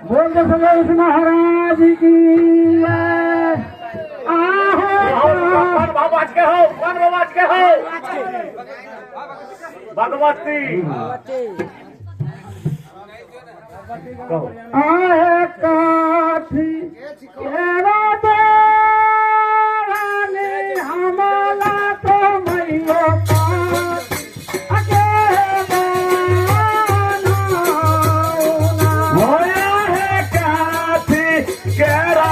बोल दो सगळेच महाराज की जय। बाबाज के हो, कौन बाबाज के हो? भगवती आहे काठी केरा देवाने आम्हाला तो मैयो पाठ अगे होया है काठी केरा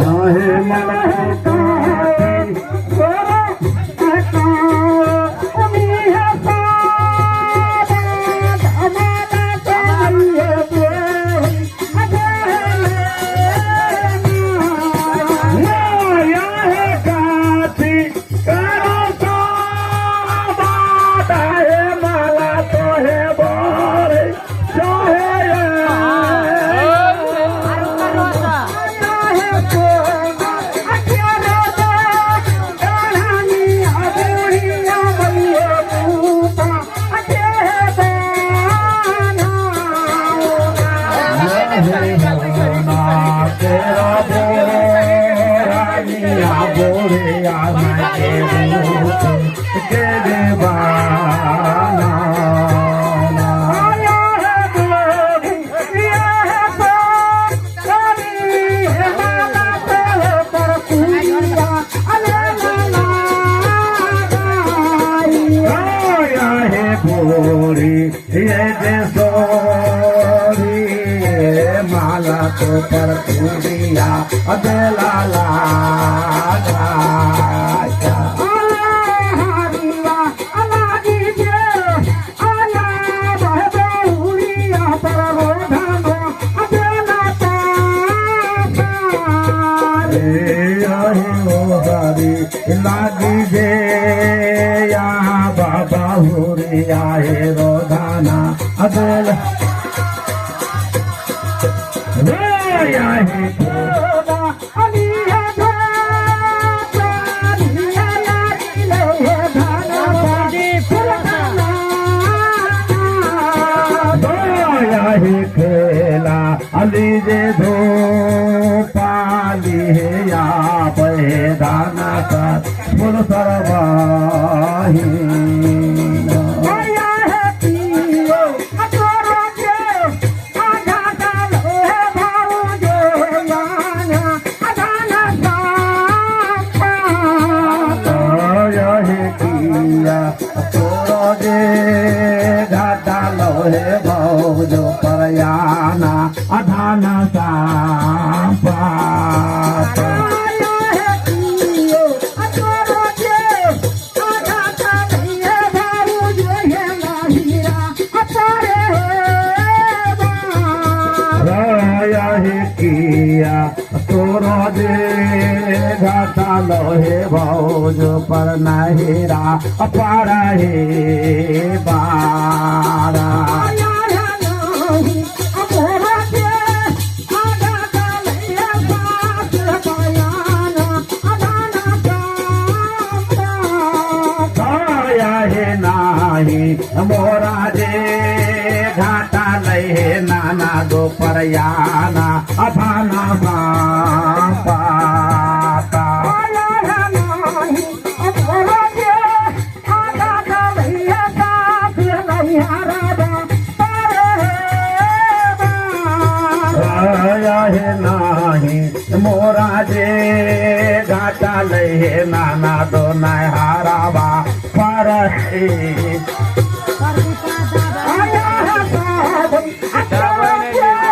आहे मला माला तो पर पूरिया अदला लागी जे यहाँ बाबा हुरिया है रोधाना अदला खेला अली जे धो पाली या पैदाना का फुल सरवाही घाटा लोहे भौजो परयाना अधाना किया तोरो दे घाटा लोहे भौजो पर नहिरा अपारा हे बारा मोरा जे घाटा लहे नाना दो परयाना अभाना पाता नाही मोरा जे घाटा लहे नाना दो नहारा बा पर Ada